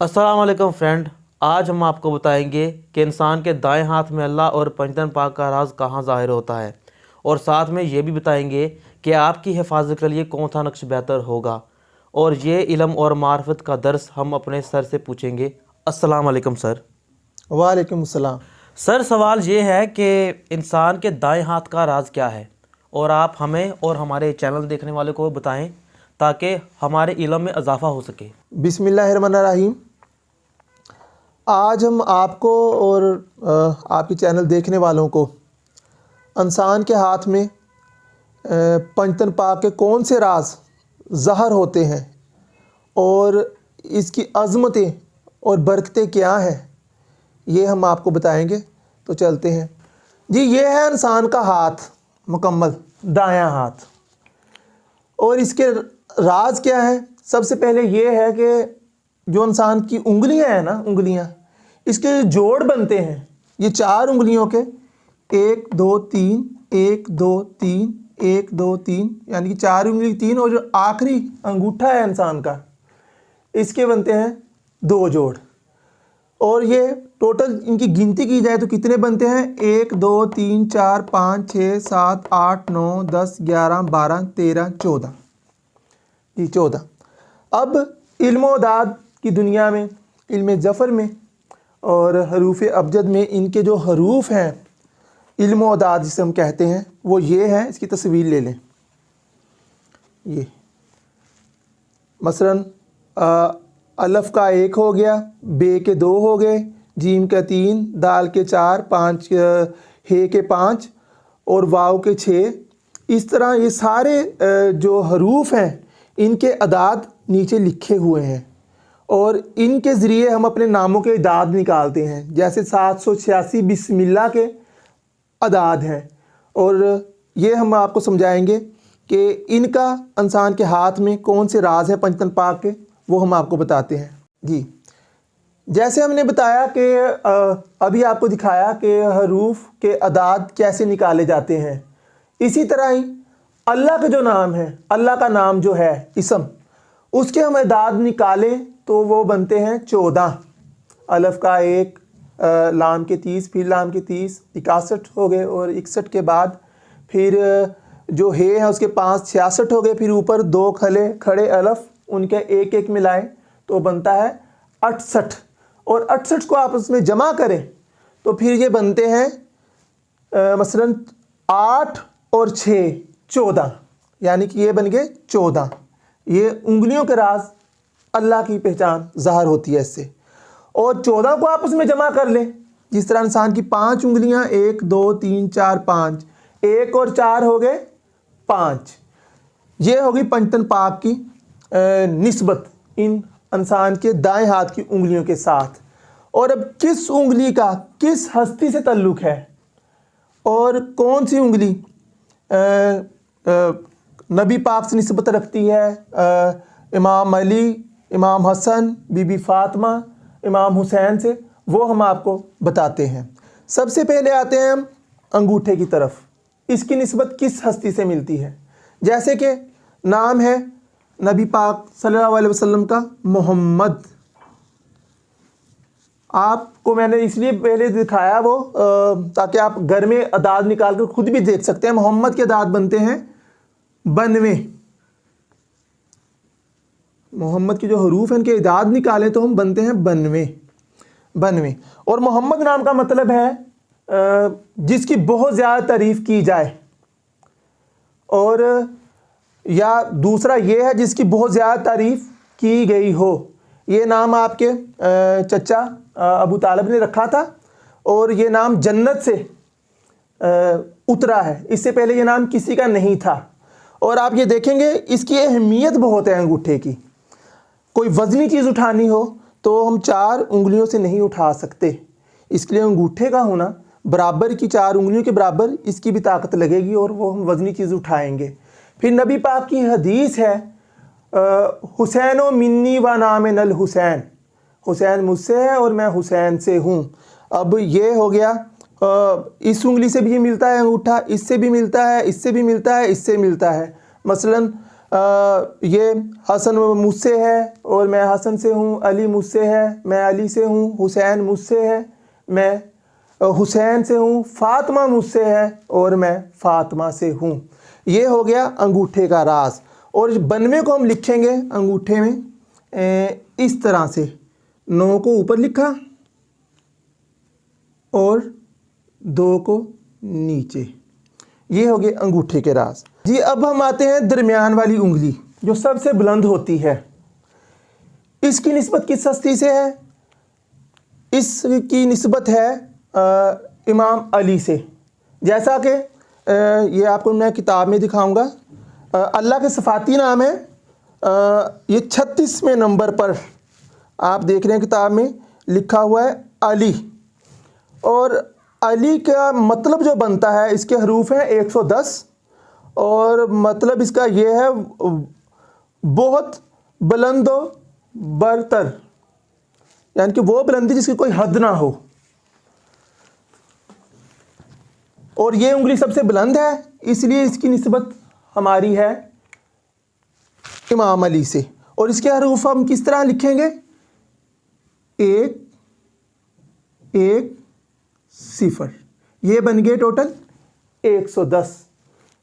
अस्सलाम वालेकुम फ्रेंड। आज हम आपको बताएंगे कि इंसान के दाएं हाथ में अल्लाह और पंजतन पाक का राज कहाँ ज़ाहिर होता है, और साथ में ये भी बताएंगे कि आपकी हिफाजत के लिए कौन सा नक्श बेहतर होगा। और ये इल्म और मार्फत का दर्स हम अपने सर से पूछेंगे। अस्सलाम वालेकुम सर। वालेकुम सलाम। सर, सवाल ये है कि इंसान के दाएं हाथ का राज क्या है, और आप हमें और हमारे चैनल देखने वाले को बताएं ताकि हमारे इल्म में इजाफ़ा हो सके। बिस्मिल्लाहिर्रहमानिर्रहीम। आज हम आपको और आपके चैनल देखने वालों को इंसान के हाथ में पंजतन पाक के कौन से राज ज़ाहिर होते हैं और इसकी अज़मतें और बरकतें क्या हैं, ये हम आपको बताएंगे। तो चलते हैं जी। ये है इंसान का हाथ, मुकम्मल दायां हाथ। और इसके राज क्या है? सबसे पहले ये है कि जो इंसान की उंगलियां हैं ना, उंगलियां, इसके जो जोड़ बनते हैं, ये चार उंगलियों के 1 2 3 1 2 3 1 2 3, यानी कि चार उंगली 3, और जो आखिरी अंगूठा है इंसान का, इसके बनते हैं 2 जोड़। और ये टोटल इनकी गिनती की जाए तो कितने बनते हैं? 1 2 3 4 5 6 7 8 9 10 11 12 13 14 जी, 14। अब इल्म-ओ-दाद की दुनिया में, इल्म ज़फ़र में और हरूफ अबजद में, इनके जो हरूफ हैं, इल्म-ओ-दाद जिसे हम कहते हैं, वो ये हैं। इसकी तस्वीर ले लें। ये मसलन अलफ़ का 1 हो गया, बे के 2 हो गए, जीम के 3, दाल के 4, 5 हे के 5 और वाव के 6। इस तरह ये सारे जो हरूफ हैं, इनके अदाद नीचे लिखे हुए हैं, और इनके ज़रिए हम अपने नामों के अदाद निकालते हैं। जैसे 786 बिस्मिल्लाह के अदाद हैं, और ये हम आपको समझाएंगे कि इनका इंसान के हाथ में कौन से राज है पंजतन पाक के, वो हम आपको बताते हैं जी। जैसे हमने बताया कि अभी आपको दिखाया कि हरूफ के अदाद कैसे निकाले जाते हैं, इसी तरह ही अल्लाह का जो नाम है, अल्लाह का नाम जो है इसम, उसके हम अदाद निकालें तो वो बनते हैं 14। अलफ़ का 1, लाम के 30, फिर लाम के 30, 61 हो गए, और 61 के बाद फिर जो हे है उसके 5, 66 हो गए, फिर ऊपर 2 खड़े अलफ़, उनके एक एक मिलाएं तो बनता है 68। और 68 को आपस में जमा करें तो फिर ये बनते हैं मसलन 8 और 6 14, यानी कि ये बन गए 14। ये उंगलियों के राज, अल्लाह की पहचान ज़ाहिर होती है इससे। और 14 को आपस में जमा कर लें, जिस तरह इंसान की 5 उंगलियां, 1 2 3 4 5, 1 और 4 हो गए 5। ये होगी पंजतन पाक की निस्बत इन इंसान के दाएं हाथ की उंगलियों के साथ। और अब किस उंगली का किस हस्ती से ताल्लुक़ है, और कौन सी उंगली नबी पाक से निस्बत रखती है, इमाम अली, इमाम हसन, बीबी फ़ातिमा, इमाम हुसैन से, वो हम आपको बताते हैं। सबसे पहले आते हैं हम अंगूठे की तरफ। इसकी निस्बत किस हस्ती से मिलती है? जैसे कि नाम है नबी पाक सल्लल्लाहु अलैहि वसल्लम का मोहम्मद। आपको मैंने इसलिए पहले दिखाया वो ताकि आप घर में अदाद निकाल कर खुद भी देख सकते हैं। मोहम्मद के अदाद बनते हैं 92। मोहम्मद के जो हरूफ हैं, इनके अदाद निकालें तो हम बनते हैं 92। और मोहम्मद नाम का मतलब है जिसकी बहुत ज़्यादा तारीफ़ की जाए, और या दूसरा ये है जिसकी बहुत ज़्यादा तारीफ़ की गई हो। ये नाम आपके चचा अबू तालिब ने रखा था, और ये नाम जन्नत से उतरा है। इससे पहले ये नाम किसी का नहीं था। और आप ये देखेंगे इसकी अहमियत बहुत है अंगूठे की। कोई वज़नी चीज़ उठानी हो तो हम 4 उंगलियों से नहीं उठा सकते, इसलिए अंगूठे का होना बराबर की 4 उंगलियों के बराबर इसकी भी ताकत लगेगी, और वो हम वज़नी चीज़ उठाएंगे। फिर नबी पाक की हदीस है, हुसैन व मिन्नी व नाम नल हुसैन, हुसैन मुझसे है और मैं हुसैन से हूँ। अब ये हो गया, इस उंगली से भी मिलता है अंगूठा, इससे भी मिलता है, इससे भी मिलता है, इससे मिलता है। मसलन ये हसन मुझसे है और मैं हसन से हूँ, अली मुझसे है, मैं अली से हूँ, हुसैन मुझसे है, मैं हुसैन से हूँ, फ़ातिमा मुझसे है और मैं फ़ातिमा से हूँ। ये हो गया अंगूठे का राज। और इस बनवे को हम लिखेंगे अंगूठे में इस तरह से, 9 को ऊपर लिखा और 2 को नीचे। ये हो गए अंगूठे के राज जी। अब हम आते हैं दरमियान वाली उंगली जो सबसे बुलंद होती है। इसकी निस्बत किस हस्ती से है? इसकी निस्बत है इमाम अली से। जैसा कि ये आपको मैं किताब में दिखाऊंगा। अल्लाह के सिफाती नाम है। ये 36वें नंबर पर आप देख रहे हैं किताब में लिखा हुआ है अली। और अली का मतलब जो बनता है, इसके हरूफ हैं 110 और मतलब इसका ये है बहुत बुलंद व बरतर, यानी कि वो बुलंदी जिसकी कोई हद ना हो। और ये उंगली सबसे बुलंद है, इसलिए इसकी निस्बत हमारी है इमाम अली से। और इसके हरूफ हम किस तरह लिखेंगे? 1 1 0। ये बन गए टोटल 110।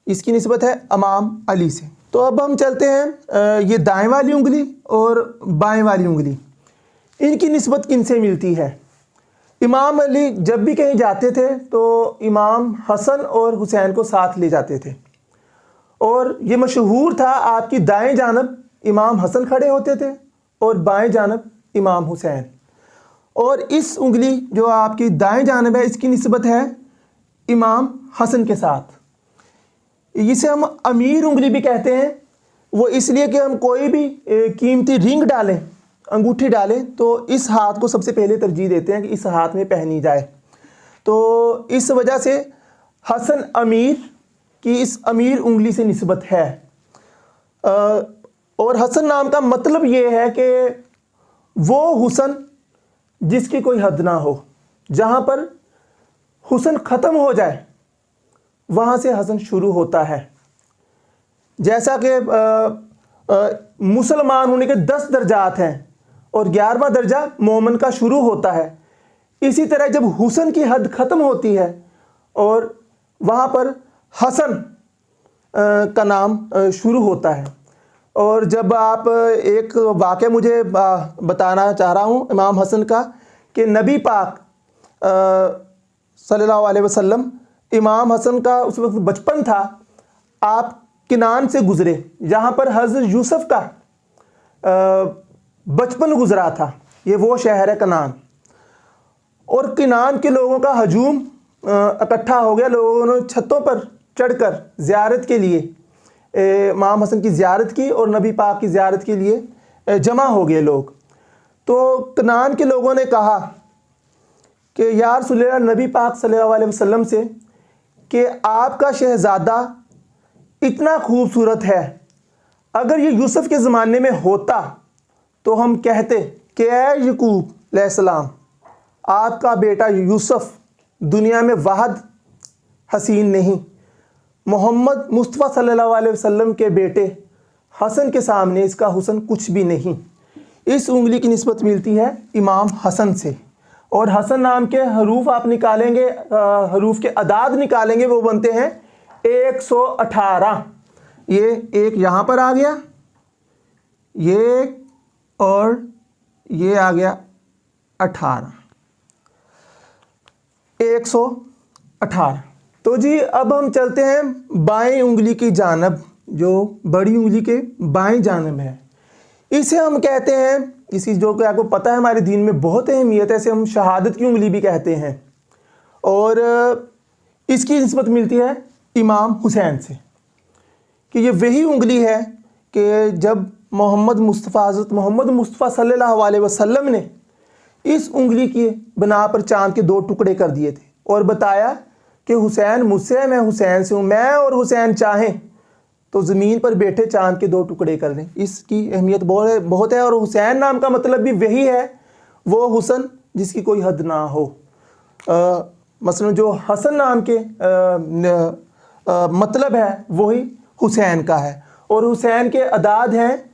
इसकी निस्बत है इमाम अली से। तो अब हम चलते हैं ये दाएं वाली उंगली और बाएं वाली उंगली, इनकी निस्बत किन से मिलती है? इमाम अली जब भी कहीं जाते थे तो इमाम हसन और हुसैन को साथ ले जाते थे। और ये मशहूर था, आपकी दाएं जानब इमाम हसन खड़े होते थे और बाएं जानब इमाम हुसैन। और इस उंगली जो आपकी दाएं जानब है, इसकी निस्बत है इमाम हसन के साथ। इसे हम अमीर उंगली भी कहते हैं। वो इसलिए कि हम कोई भी कीमती रिंग डालें, अंगूठी डालें, तो इस हाथ को सबसे पहले तरजीह देते हैं कि इस हाथ में पहनी जाए। तो इस वजह से हसन अमीर की इस अमीर उंगली से निस्बत है। और हसन नाम का मतलब ये है कि वो हुसन जिसकी कोई हद ना हो। जहाँ पर हुसन ख़त्म हो जाए वहाँ से हसन शुरू होता है। जैसा कि मुसलमान होने के 10 दर्जात हैं और 11वां दर्जा मोमन का शुरू होता है। इसी तरह जब हुसन की हद ख़त्म होती है और वहाँ पर हसन का नाम शुरू होता है। और जब आप एक वाक़या मुझे बताना चाह रहा हूँ इमाम हसन का, कि नबी पाक सल्लल्लाहु अलैहि वसल्लम, इमाम हसन का उस वक्त बचपन था, आप किनान से गुज़रे जहाँ पर हज़रत यूसुफ का बचपन गुज़रा था। ये वो शहर है किनान। और किनान के लोगों का हजूम इकट्ठा हो गया। लोगों ने छतों पर चढ़कर ज़ियारत के लिए इमाम हसन की ज़ियारत की और नबी पाक की ज़ियारत के लिए जमा हो गए लोग। तो किनान के लोगों ने कहा कि या रसूलल्लाह, नबी पाक सल्लल्लाहु अलैहि वसल्लम से कि आपका शहज़ादा इतना खूबसूरत है, अगर ये यूसुफ के ज़माने में होता तो हम कहते कि ए याकूब अलैहिस्सलाम, आपका बेटा यूसुफ दुनिया में वाहद हसीन नहीं, मोहम्मद मुस्तफ़ा सल्लल्लाहु अलैहि वसल्लम के बेटे हसन के सामने इसका हुस्न कुछ भी नहीं। इस उंगली की निस्बत मिलती है इमाम हसन से। और हसन नाम के हरूफ आप निकालेंगे, हरूफ के अदाद निकालेंगे, वो बनते हैं 118। ये एक यहाँ पर आ गया, ये और ये आ गया 18, 118। तो जी अब हम चलते हैं बाएं उंगली की जानब, जो बड़ी उंगली के बाएं जानब है। इसे हम कहते हैं, इसी जो कि आपको पता है हमारे दीन में बहुत अहमियत है, इसे हम शहादत की उंगली भी कहते हैं। और इसकी निस्बत मिलती है इमाम हुसैन से, कि ये वही उंगली है कि जब हज़रत मोहम्मद मुस्तफ़ा सल्लल्लाहु अलैहि वसल्लम ने इस उंगली की बना पर चाँद के 2 टुकड़े कर दिए थे और बताया कि हुसैन मुझसे है, मैं हुसैन से हूँ, मैं और हुसैन चाहें तो ज़मीन पर बैठे चाँद के 2 टुकड़े कर दें। इसकी अहमियत बहुत है। और हुसैन नाम का मतलब भी वही है, वो हुसन जिसकी कोई हद ना हो। मसलन जो हसन नाम के मतलब है वही हुसैन का है। और हुसैन के अदाद हैं,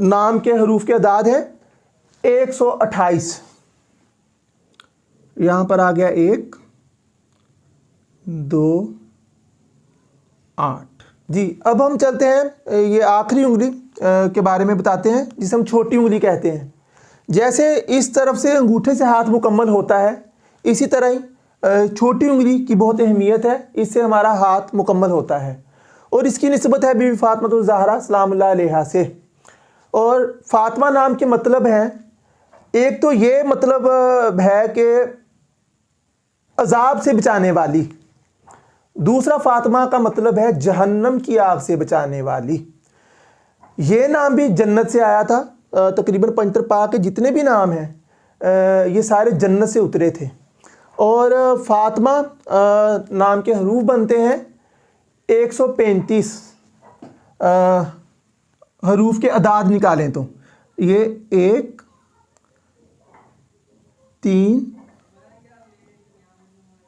नाम के हरूफ के अदाद हैं 128। यहाँ पर आ गया 1 2 8। जी, अब हम चलते हैं ये आखिरी उंगली के बारे में बताते हैं, जिसे हम छोटी उंगली कहते हैं। जैसे इस तरफ से अंगूठे से हाथ मुकम्मल होता है, इसी तरह ही छोटी उंगली की बहुत अहमियत है, इससे हमारा हाथ मुकम्मल होता है। और इसकी निस्बत है बीबी फातिमा ज़हरा सलामुल्लाह अलैहा से। और फातिमा नाम के मतलब हैं, एक तो ये मतलब है कि अजाब से बचाने वाली, दूसरा फातिमा का मतलब है जहन्नम की आग से बचाने वाली। ये नाम भी जन्नत से आया था। तकरीबन पंचतर पाक के जितने भी नाम हैं ये सारे जन्नत से उतरे थे। और फातिमा नाम के हरूफ बनते हैं 135। हरूफ के अदाद निकालें तो ये 1 3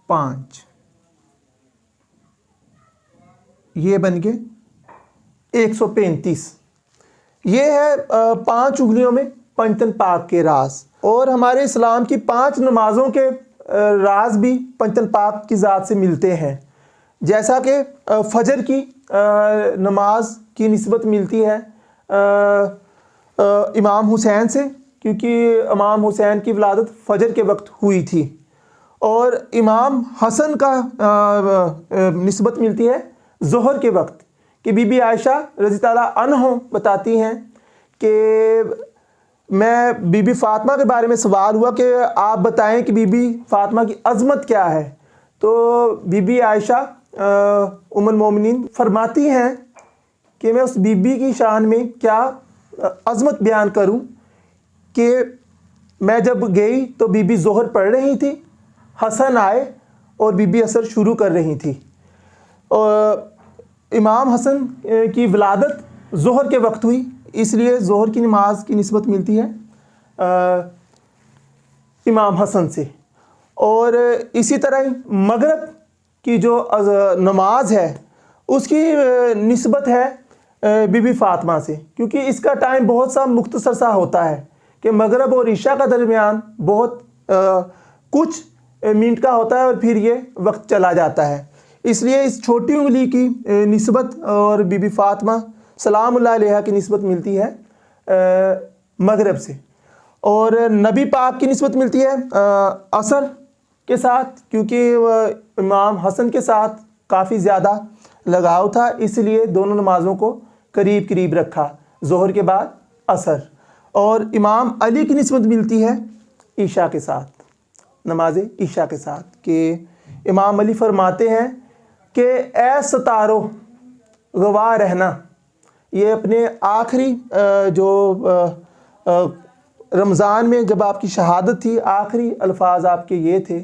5, ये बन गए 135। ये है 5 उंगलियों में पंचतन पाक के राज। और हमारे इस्लाम की 5 नमाज़ों के राज भी पंचतन पाक की ज़ात से मिलते हैं। जैसा कि फजर की नमाज की निस्बत मिलती है इमाम हुसैन से, क्योंकि इमाम हुसैन की विलादत फजर के वक्त हुई थी। और इमाम हसन का निस्बत मिलती है ज़ोहर के वक्त, कि बीबी आयशा रज़ी ताला अन्हा बताती हैं कि मैं बीबी फातिमा के बारे में सवाल हुआ कि आप बताएं कि बीबी फातिमा की अज़मत क्या है। तो बीबी आयशा उम्मुल मोमिनीन फरमाती हैं कि मैं उस बीबी की शान में क्या अज़मत बयान करूं कि मैं जब गई तो बीबी ज़ोहर पढ़ रही थी, हसन आए और बीबी असर शुरू कर रही थी। और इमाम हसन की विलादत ज़ोहर के वक्त हुई, इसलिए ज़ोहर की नमाज की निस्बत मिलती है इमाम हसन से। और इसी तरह ही मगरिब की जो नमाज है उसकी निस्बत है बीबी फातिमा से, क्योंकि इसका टाइम बहुत सा मुख्तसर सा होता है कि मगरिब और ईशा का दरमियान बहुत कुछ मिनट का होता है और फिर ये वक्त चला जाता है। इसलिए इस छोटी उंगली की निस्बत और बीबी फातिमा सलामुल्लाह अलैहा की निस्बत मिलती है मगरिब से। और नबी पाक की निस्बत मिलती है असर के साथ, क्योंकि इमाम हसन के साथ काफ़ी ज़्यादा लगाव था, इसलिए दोनों नमाज़ों को करीब करीब रखा, ज़ोहर के बाद असर। और इमाम अली की निस्बत मिलती है ईशा के साथ, नमाज ईशा के साथ, कि इमाम अली फरमाते हैं कि ए सितारो गवाह रहना। ये अपने आखिरी जो रमज़ान में जब आपकी शहादत थी, आखिरी अल्फाज आपके ये थे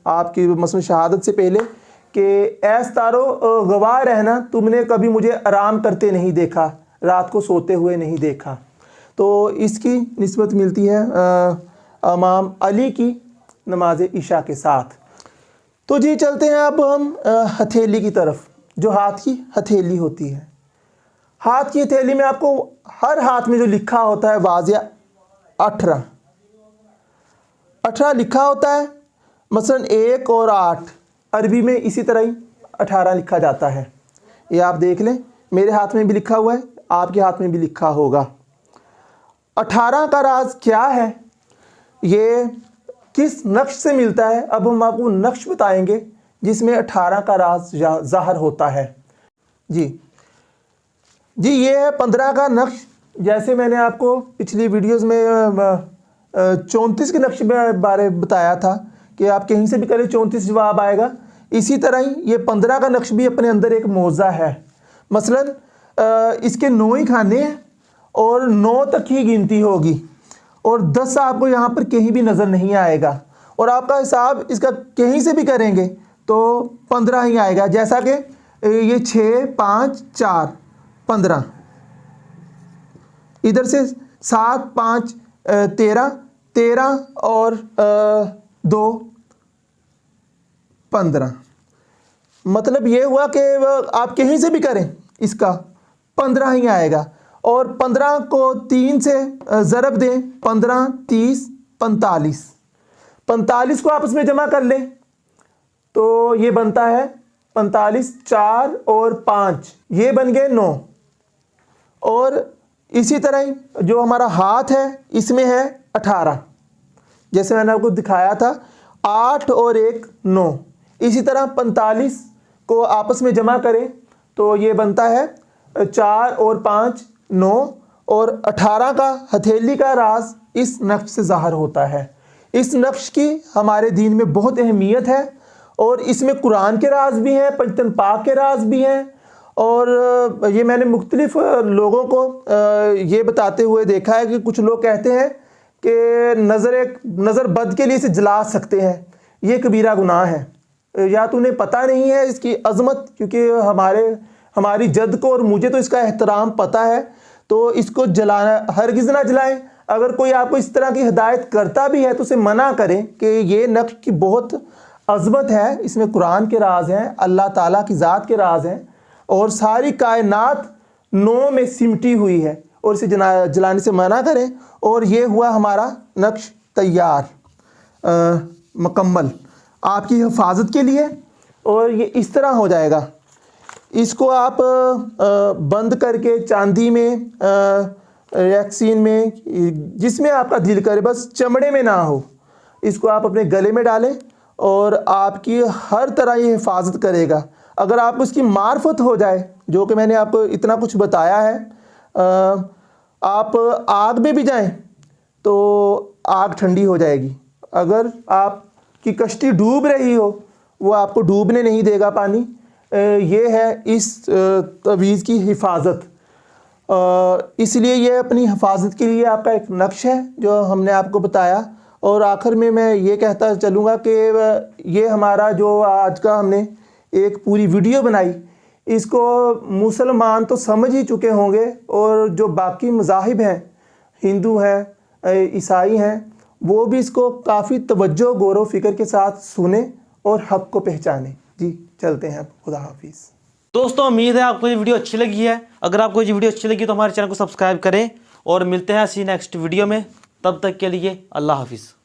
आपकी मसलन शहादत से पहले कि ए सितारो गवाह रहना, तुमने कभी मुझे आराम करते नहीं देखा, रात को सोते हुए नहीं देखा। तो इसकी निस्बत मिलती है इमाम अली की नमाज ईशा के साथ। तो जी चलते हैं अब हम हथेली की तरफ, जो हाथ की हथेली होती है। हाथ की हथेली में आपको हर हाथ में जो लिखा होता है वाज़िया 18 लिखा होता है, मसलन 1 और 8 अरबी में इसी तरह ही 18 लिखा जाता है। ये आप देख लें, मेरे हाथ में भी लिखा हुआ है, आपके हाथ में भी लिखा होगा। 18 का राज क्या है, ये किस नक्श से मिलता है, अब हम आपको नक्श बताएंगे जिसमें 18 का राज ज़ाहिर होता है। जी ये है 15 का नक्श। जैसे मैंने आपको पिछली वीडियोस में 34 के नक्श के बारे में बताया था कि आप कहीं से भी करें 34 जवाब आएगा, इसी तरह ही ये 15 का नक्श भी अपने अंदर एक मौज़ा है। मसलन इसके 9 ही खाने हैं और 9 तक ही गिनती होगी, और 10 आपको यहाँ पर कहीं भी नज़र नहीं आएगा, और आपका हिसाब इसका कहीं से भी करेंगे तो 15 ही आएगा। जैसा कि ये 6 5 4 15, इधर से 7 5 13 और 2 15। मतलब ये हुआ कि आप कहीं से भी करें इसका 15 ही आएगा। और 15 को 3 से ज़रब दें, 15, 30, 45। 45 को आपस में जमा कर लें तो ये बनता है 45, 4 और 5, ये बन गए 9। और इसी तरह ही जो हमारा हाथ है इसमें है 18, जैसे मैंने आपको दिखाया था, 8 और 1, 9। इसी तरह 45 को आपस में जमा करें तो ये बनता है 4 और 5, 9। और 18 का हथेली का राज इस नक्श से ज़ाहिर होता है। इस नक्श की हमारे दीन में बहुत अहमियत है और इसमें कुरान के राज भी हैं, पंचतन पाक के राज भी हैं। और ये मैंने मुख्तलिफ लोगों को ये बताते हुए देखा है कि कुछ लोग कहते हैं कि नज़र बद के लिए इसे जला सकते हैं, ये कबीरा गुनाह है। या तो उन्हें पता नहीं है इसकी अज़मत, क्योंकि हमारी जद को और मुझे तो इसका एहतराम पता है, तो इसको जलाना हरगिज़ ना जलाएं। अगर कोई आपको इस तरह की हिदायत करता भी है तो उसे मना करें कि ये नक्श की बहुत अज़मत है, इसमें कुरान के राज हैं, अल्लाह ताला की ज़ात के राज हैं और सारी कायनात 9 में सिमटी हुई है, और इसे जलाने से मना करें। और ये हुआ हमारा नक्श तैयार मुकम्मल आपकी हिफाजत के लिए। और ये इस तरह हो जाएगा। इसको आप बंद करके चांदी में, रैक्सीन में, जिसमें आपका दिल करे, बस चमड़े में ना हो, इसको आप अपने गले में डालें और आपकी हर तरह ये हिफाजत करेगा। अगर आपको इसकी मार्फत हो जाए, जो कि मैंने आपको इतना कुछ बताया है, आप आग में भी जाएं तो आग ठंडी हो जाएगी। अगर आपकी कश्ती डूब रही हो, वो आपको डूबने नहीं देगा पानी। ये है इस तवीज़ की हिफाजत। इसलिए ये अपनी हिफाजत के लिए आपका एक नक्श है जो हमने आपको बताया। और आखिर में मैं ये कहता चलूँगा कि ये हमारा जो आज का हमने एक पूरी वीडियो बनाई, इसको मुसलमान तो समझ ही चुके होंगे, और जो बाकी मज़ाहिब हैं, हिंदू हैं, ईसाई हैं, वो भी इसको काफ़ी तवज्जो गौर व फिक्र के साथ सुने और हक़ को पहचाने। जी चलते हैं, खुदा हाफिज़। दोस्तों उम्मीद है आपको ये वीडियो अच्छी लगी है। अगर आपको ये वीडियो अच्छी लगी तो हमारे चैनल को सब्सक्राइब करें और मिलते हैं ऐसी नेक्स्ट वीडियो में। तब तक के लिए अल्लाह हाफिज़।